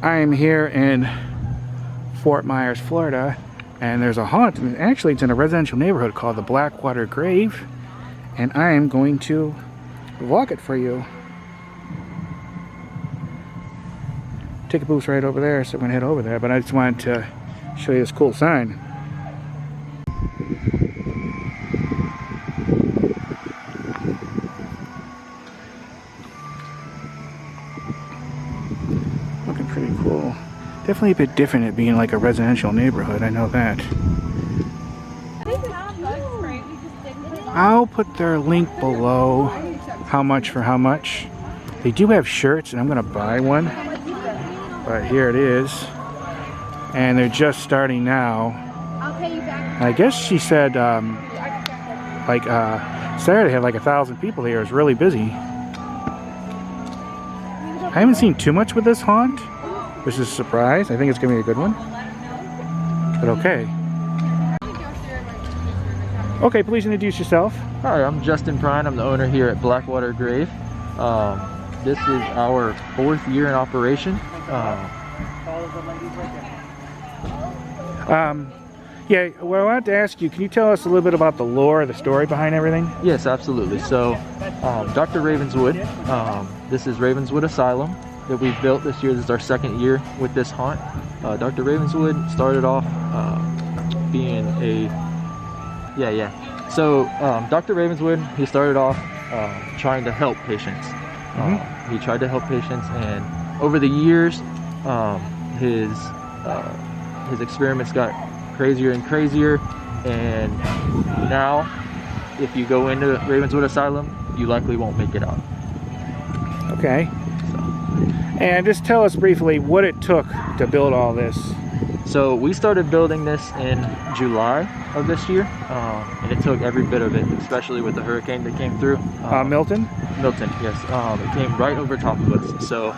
I am here in Fort Myers, Florida, and there's a haunt. And actually, it's in a residential neighborhood called the Blackwater Grave, and I am going to vlog it for you. Ticket booth's right over there, so I'm gonna head over there. But I just wanted to show you this cool sign. Looking pretty cool. Definitely a bit different at being like a residential neighborhood, I know that. I'll put their link below, how much for how much. They do have shirts, and I'm gonna buy one, but here it is. And they're just starting now. I guess she said Saturday had like 1,000 people here. It was really busy. I haven't seen too much with this haunt, which is a surprise. I think it's gonna be a good one, but okay. Okay, please introduce yourself. Hi, I'm Justin Prine. I'm the owner here at Blackwater Grave. This is our 4th year in operation. Yeah, well, I wanted to ask you, can you tell us a little bit about the lore, the story behind everything? Yes, absolutely. So, Dr. Ravenswood, this is Ravenswood Asylum that we've built this year. This is our 2nd year with this haunt. Dr. Ravenswood started off being a... So, Dr. Ravenswood, he started off trying to help patients. He tried to help patients, and over the years, his experiments got crazier and crazier, and now if you go into Ravenswood Asylum, you likely won't make it out. Okay. And just tell us briefly what it took to build all this. So we started building this in July of this year, and it took every bit of it, especially with the hurricane that came through. Milton? Milton, yes. It came right over top of us. So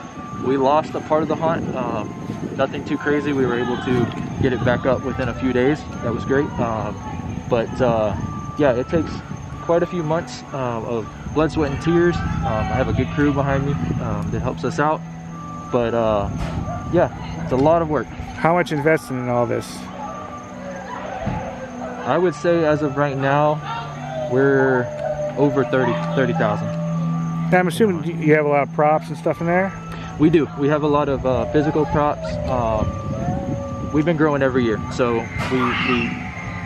we lost a part of the haunt. Nothing too crazy. We were able to get it back up within a few days. That was great. Yeah, it takes quite a few months of blood, sweat, and tears. I have a good crew behind me that helps us out. But yeah, it's a lot of work. How much invested in all this? I would say as of right now, we're over 30,000. I'm assuming you have a lot of props and stuff in there? We do. We have a lot of physical props. We've been growing every year, so we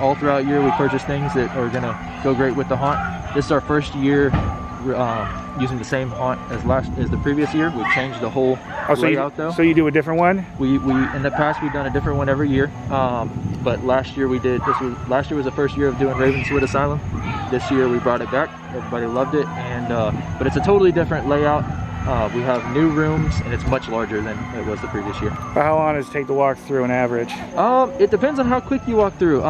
all throughout the year we purchase things that are gonna go great with the haunt. This is our 1st year using the same haunt as the previous year. We've changed the whole layout though. So you do a different one? We in the past we've done a different one every year, but last year last year was the 1st year of doing Ravenswood Asylum. This year we brought it back. Everybody loved it, and but it's a totally different layout. We have new rooms, and it's much larger than it was the previous year. How long does it take to walk through an average? It depends on how quick you walk through.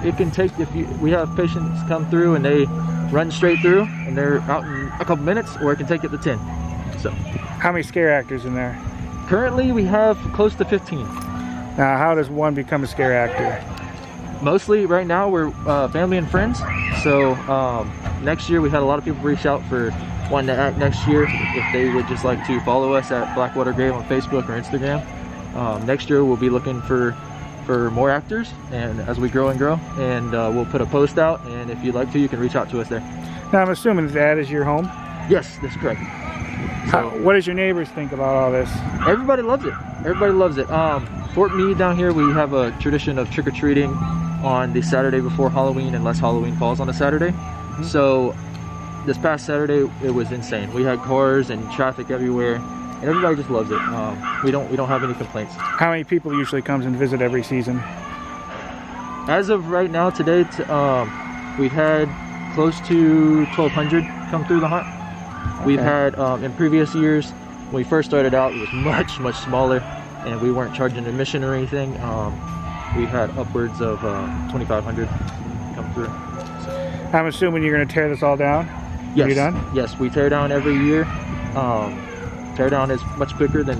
It can take, we have patients come through and they run straight through and they're out in a couple minutes, or it can take it to 10. So, how many scare actors in there? Currently, we have close to 15. Now, how does one become a scare actor? Mostly, right now, we're family and friends. So, next year, we had a lot of people reach out for wanting to act next year if they would just like to follow us at Blackwater Grave on Facebook or Instagram. Next year we'll be looking for more actors, and as we grow and grow, and we'll put a post out, and if you'd like to, you can reach out to us there. Now I'm assuming that is your home? Yes, that's correct. So, what does your neighbors think about all this? Everybody loves it. Everybody loves it. Fort Meade down here, we have a tradition of trick-or-treating on the Saturday before Halloween, unless Halloween falls on a Saturday. So this past Saturday, it was insane. We had cars and traffic everywhere, and everybody just loves it. We don't have any complaints. How many people usually comes and visit every season? As of right now, today, we've had close to 1,200 come through the haunt. We've had, in previous years, when we first started out, it was much smaller, and we weren't charging admission or anything. We had upwards of 2,500 come through. So. I'm assuming you're going to tear this all down? Yes. Are you done? Yes, we tear down every year. Tear down is much quicker than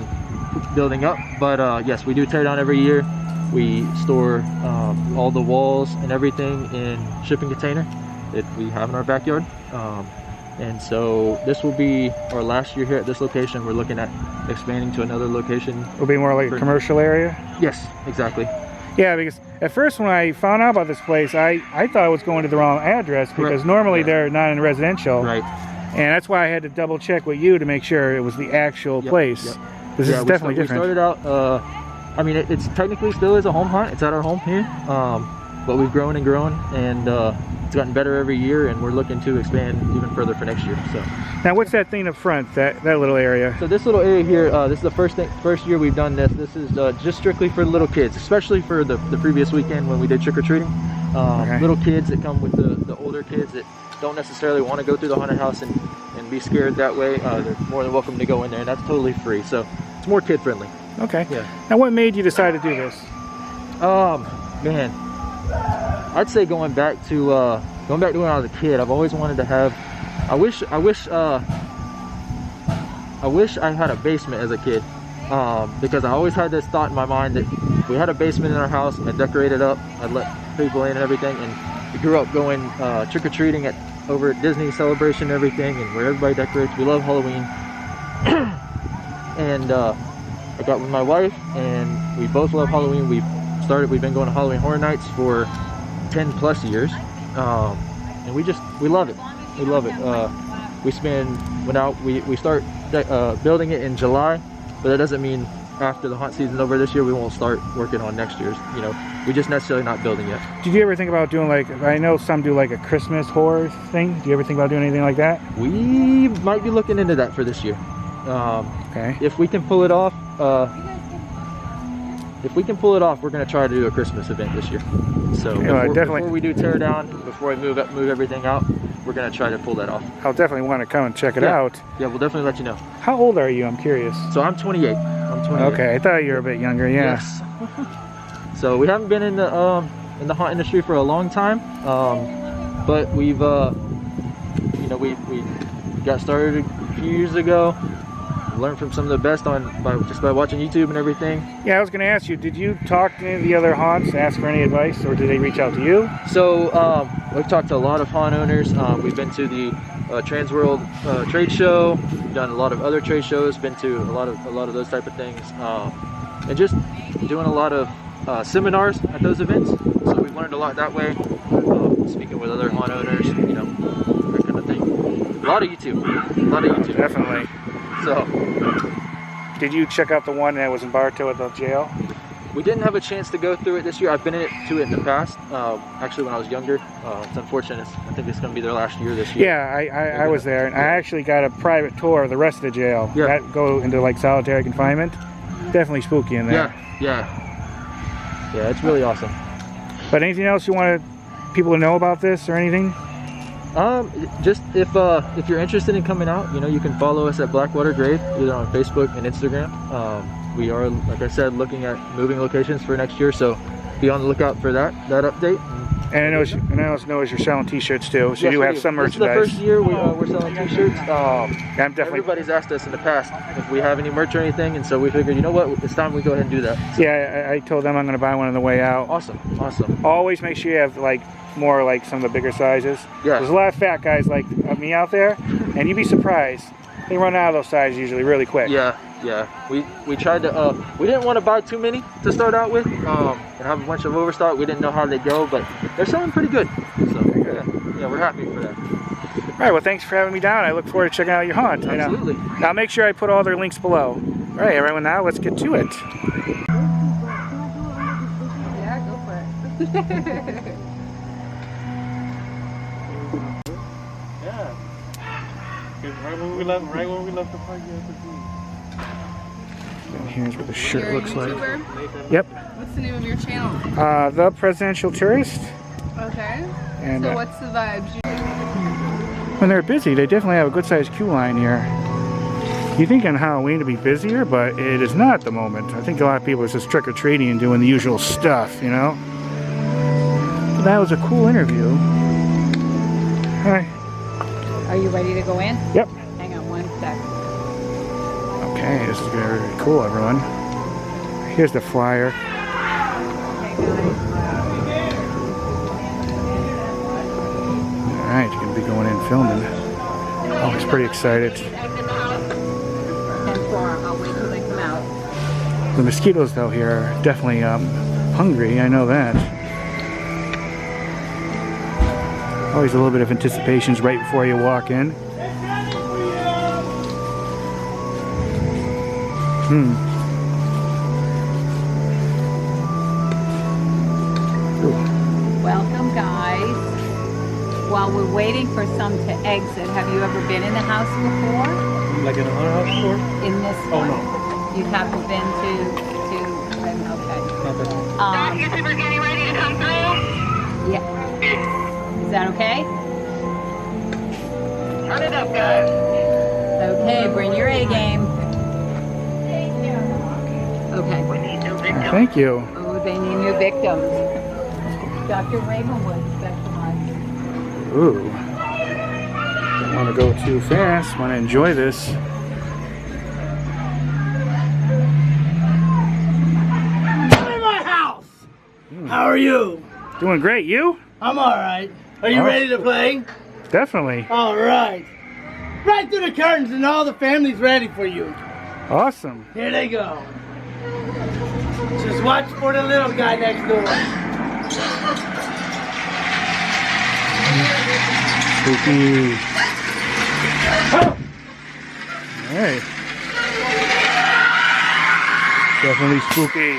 building up, but yes, we do tear down every year. We store all the walls and everything in shipping container that we have in our backyard. And so this will be our last year here at this location. We're looking at expanding to another location. It'll be more like a commercial area? Yes, exactly. Yeah, because at first when I found out about this place, I thought I was going to the wrong address, because normally they're not in residential. Right. And that's why I had to double check with you to make sure it was the actual place. This is definitely different. We started out, I mean, it's technically still is a home hunt. It's at our home here. But we've grown and grown, and it's gotten better every year, and we're looking to expand even further for next year. So now, what's that thing up front, that little area? So this little area here, this is the first year we've done this. This is just strictly for little kids, especially for the previous weekend when we did trick-or-treating. Little kids that come with the older kids that don't necessarily want to go through the haunted house and be scared that way. They're more than welcome to go in there, and that's totally free. So it's more kid-friendly. Okay. Yeah. Now, what made you decide to do this? Man, I'd say going back to when I was a kid, I've always wanted to have. I wish I had a basement as a kid, because I always had this thought in my mind that if we had a basement in our house, I'd decorate it up, I'd let people in and everything. And we grew up going trick-or-treating over at Disney Celebration and everything, and where everybody decorates. We love Halloween. And I got with my wife, and we both love Halloween. We've been going to Halloween Horror Nights for 10+ years, and we love it. We love it. We start building it in July, but that doesn't mean after the haunt season's over this year we won't start working on next year's. You know, we're just necessarily not building yet. Did you ever think about doing, like, I know some do like a Christmas horror thing? Do you ever think about doing anything like that? We might be looking into that for this year. Okay. If we can pull it off, we're going to try to do a Christmas event this year. So before we do tear down, before we move everything out, we're going to try to pull that off. I'll definitely want to come and check it out. Yeah, we'll definitely let you know. How old are you? I'm curious. So I'm 28. Okay, I thought you were a bit younger. Yeah. Yes. So we haven't been in the haunt industry for a long time, but we've we got started a few years ago. Learned from some of the best just by watching YouTube and everything. Yeah, I was going to ask you, did you talk to any of the other haunts, ask for any advice, or did they reach out to you? So we've talked to a lot of haunt owners. We've been to the Transworld trade show. We've done a lot of other trade shows. Been to a lot of those type of things, and just doing a lot of seminars at those events. So we've learned a lot that way. Speaking with other haunt owners, you know, that kind of thing. A lot of YouTube. Definitely. So, did you check out the one that was in Bartow at the jail? We didn't have a chance to go through it this year. I've been to it in the past, actually when I was younger. It's unfortunate. I think it's going to be their last year this year. Yeah, I was there, and I actually got a private tour of the rest of the jail. Yeah. That go into like solitary confinement. Definitely spooky in there. Yeah, it's really awesome. But anything else you want people to know about this or anything? Just if you're interested in coming out, you know, you can follow us at Blackwater Grave either on Facebook and Instagram. We are, like I said, looking at moving locations for next year, so be on the lookout for that update. And I know you're selling T-shirts too, so you do have some merchandise. This is the first year we're selling T-shirts. Everybody's asked us in the past if we have any merch or anything, and so we figured, you know what, it's time we go ahead and do that. So. Yeah, I told them I'm going to buy one on the way out. Awesome. Always make sure you have more like some of the bigger sizes. Yeah. There's a lot of fat guys like me out there, and you'd be surprised. They run out of those sizes usually really quick. Yeah. We tried to, we didn't want to buy too many to start out with, and have a bunch of overstock. We didn't know how they'd go, but they're selling pretty good. So, yeah, we're happy for that. All right, well, thanks for having me down. I look forward to checking out your haunt. Absolutely. Now make sure I put all their links below. All right, everyone, now let's get to it. Yeah, go for it. Right when we left the park, And here's what the shirt looks like. Yep. What's the name of your channel? The Presidential Tourist. Okay. And, so what's the vibes? When they're busy, they definitely have a good-sized queue line here. You think on Halloween to be busier, but it is not at the moment. I think a lot of people are just trick-or-treating and doing the usual stuff, you know? But that was a cool interview. Hi. Are you ready to go in? Yep. Hang on one sec. Okay, this is going to be really cool, everyone. Here's the flyer. Alright, you're going to be going in filming. pretty excited. 10-4. I'll wait till they come out. The mosquitoes though here are definitely hungry, I know that. Always a little bit of anticipation right before you walk in. Welcome, guys. While we're waiting for some to exit, have you ever been in the house before? Like in another house before? In this Oh, one? no. You haven't been to okay. Not that. You think we're getting ready to come through? Yeah. Is that okay? Turn it up, guys. Okay, bring your A game. Okay. We need new victims. Thank you. Oh, they need new victims. Dr. Ravenwood specializes. Ooh. Don't want to go too fast. Want to enjoy this. In my house! How are you? Doing great. You? I'm alright. Are you Oh. ready to play? Definitely. Alright. Right through the curtains and all the family's ready for you. Awesome. Here they go. Just watch for the little guy next door. Spooky. Hey. Definitely spooky.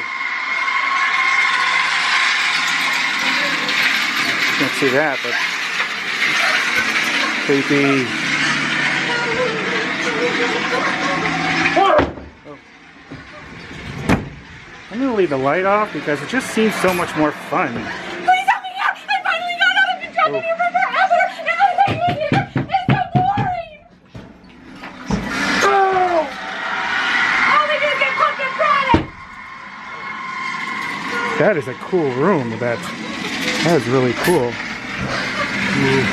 Can't see that, but creepy. Oh. I'm gonna leave the light off because it just seems so much more fun. Please help me out! I finally got out of control Oh. here for forever! And I hate it here! It's so boring! Oh! All they do is get pumped and product! That is a cool room. That is really cool. Ooh.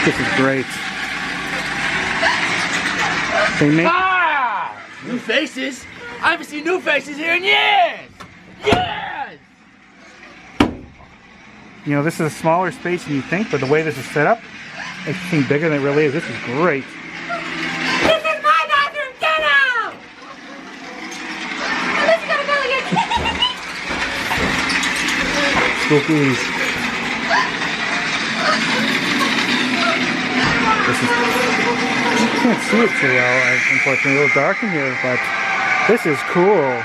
This is great. They make Ah! New faces? I haven't seen new faces here in years! Years! You know, this is a smaller space than you think, but the way this is set up makes it seem bigger than it really is. This is great. This is my bathroom! Get out! Unless you gotta go again. Spookies. This is, you can't see it too well, unfortunately. A little dark in here, but this is cool.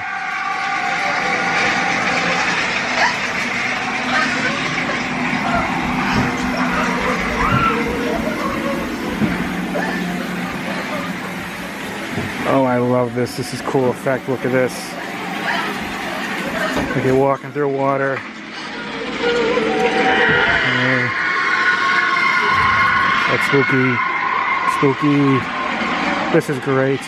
Oh, I love this. This is cool effect. Look at this. Like you're walking through water. Yeah. That's spooky. Spooky. This is great.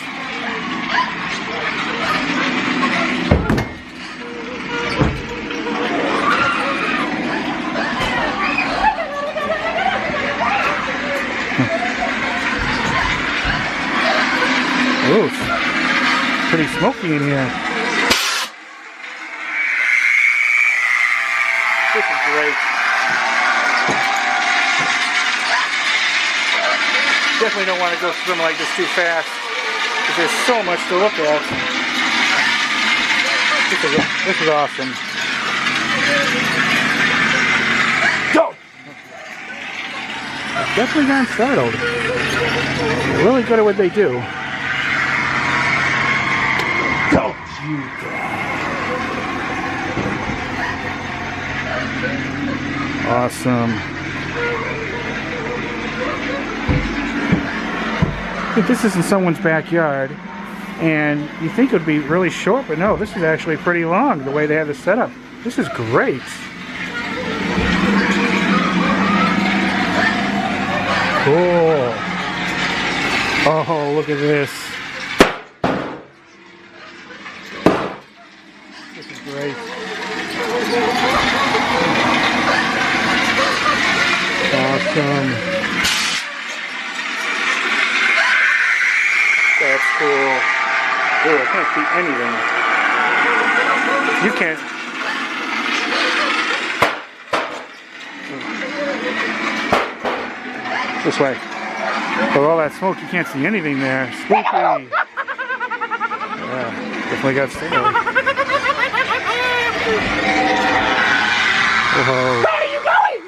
Ooh, pretty smoky in here. This is great. Definitely don't want to go swimming like this too fast because there's so much to look at. This is awesome. Go! Definitely got startled. They're really good at what they do. Don't you dare. Awesome. I think this is in someone's backyard, and you think it would be really short, but no, this is actually pretty long, the way they have it set up. This is great. Cool. Oh, look at this. This is great. Awesome. That's cool. Ooh, I can't see anything. You can't. This way. With all that smoke, you can't see anything there. Spooky. Yeah, definitely got scared. Whoa. Where are you going?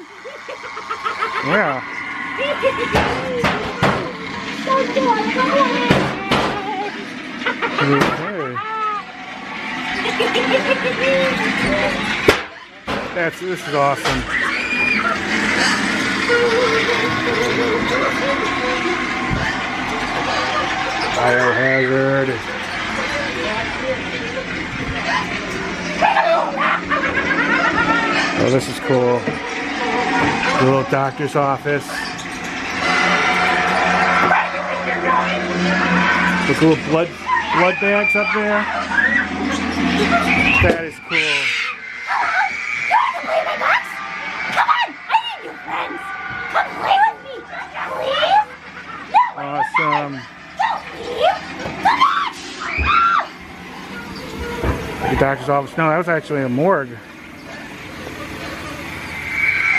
Yeah. Okay. This is awesome. Biohazard. Oh, this is cool. The little doctor's office. The cool blood bags up there. That is cool. Awesome. The doctor's office. No, that was actually a morgue.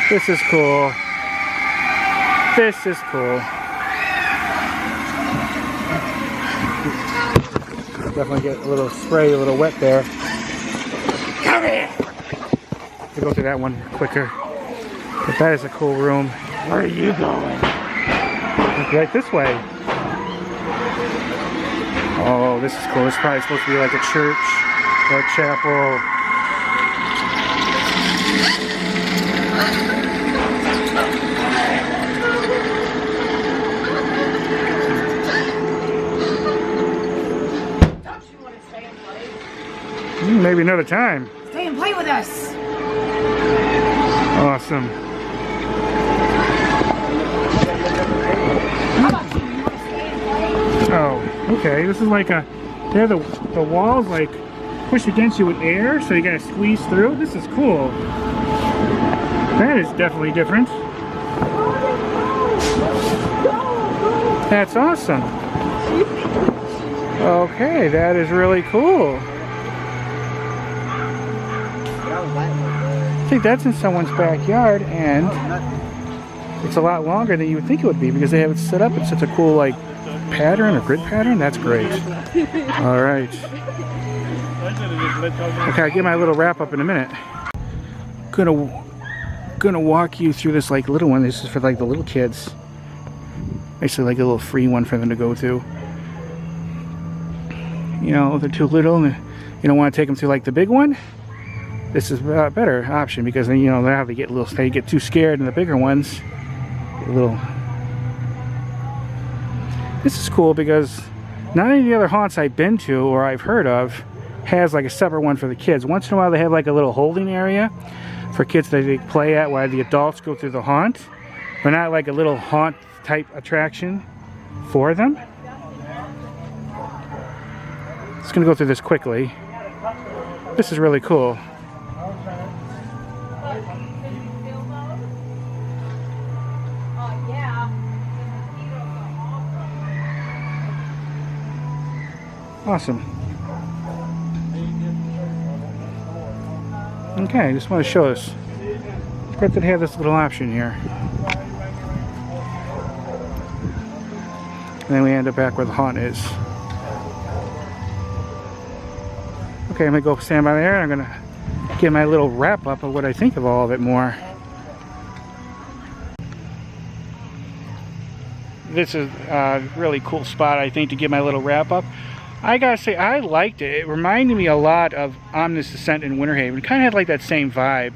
This is cool. This is cool. Definitely get a little spray, a little wet there. Come here. We'll go through that one quicker. But that is a cool room. Where are you going? Right this way. Oh, this is cool. This is probably supposed to be like a church or a chapel. Maybe another time. Stay and play with us. Awesome. Oh, okay. This is like a. There, the walls like push against you with air, so you gotta squeeze through. This is cool. That is definitely different. That's awesome. Okay, that is really cool. I think that's in someone's backyard, and it's a lot longer than you would think it would be because they have it set up in such a cool like pattern or grid pattern. That's great. All right. Okay, I'll get my little wrap up in a minute. Gonna walk you through this like little one. This is for like the little kids. Basically like a little free one for them to go through. You know, if they're too little and you don't want to take them through like the big one. This is a better option because then, you know, now they get a little, they get too scared in the bigger ones. A little. This is cool because not any of the other haunts I've been to or I've heard of has like a separate one for the kids. Once in a while they have like a little holding area for kids that they play at while the adults go through the haunt, but not like a little haunt type attraction for them. Just gonna go through this quickly. This is really cool. Awesome. Okay, I just want to show us. It's great that they have this little option here. And then we end up back where the haunt is. Okay, I'm going to go stand by there and I'm going to get my little wrap up of what I think of all of it more. This is a really cool spot, I think, to get my little wrap up. I gotta say, I liked it. It reminded me a lot of Omnis Descent in Winter Haven. It kind of had like that same vibe.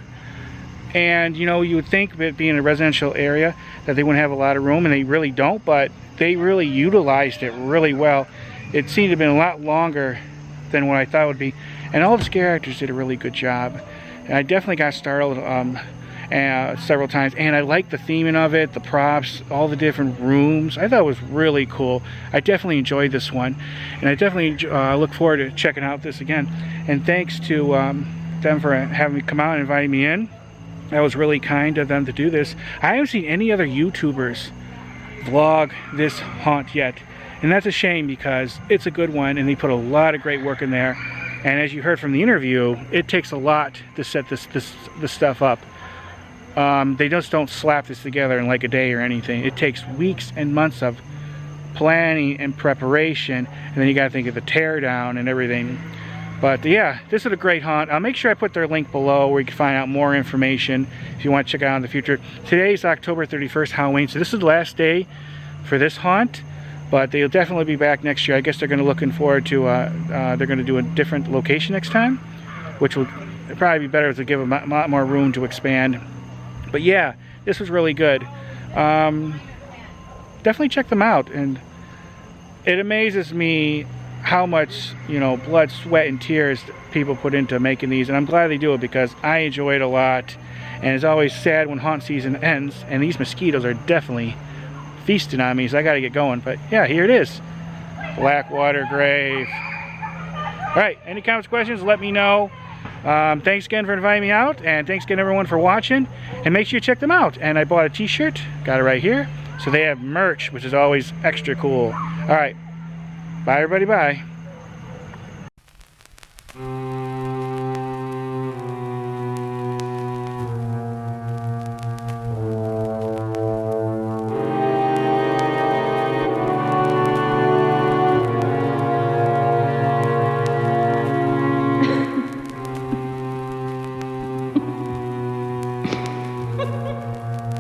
And you know, you would think of it being a residential area that they wouldn't have a lot of room, and they really don't, but they really utilized it really well. It seemed to have been a lot longer than what I thought it would be. And all the scare actors did a really good job. And I definitely got startled several times, and I liked the theming of it, the props, all the different rooms. I thought it was really cool. I definitely enjoyed this one, and I definitely look forward to checking out this again. And thanks to them for having me come out and inviting me in. That was really kind of them to do this. I haven't seen any other YouTubers vlog this haunt yet, and that's a shame because it's a good one and they put a lot of great work in there. And as you heard from the interview, it takes a lot to set this stuff up. They just don't slap this together in like a day or anything. It takes weeks and months of planning and preparation, and then you got to think of the tear down and everything. But yeah, this is a great hunt. I'll make sure I put their link below where you can find out more information if you want to check it out in the future. Today's October 31st, Halloween, so this is the last day for this hunt, but they'll definitely be back next year. I guess they're going to looking forward to they're going to do a different location next time, which will probably be better to give them a lot more room to expand. But yeah, this was really good. Definitely check them out, and it amazes me how much, you know, blood, sweat, and tears people put into making these, and I'm glad they do it because I enjoy it a lot. And it's always sad when hunt season ends, and these mosquitoes are definitely feasting on me, so I got to get going. But yeah, here it is, Blackwater Grave. All right, any comments, questions, let me know. Thanks again for inviting me out, and thanks again everyone for watching, and make sure you check them out. And I bought a t-shirt, got it right here, so they have merch, which is always extra cool. All right, bye everybody, bye.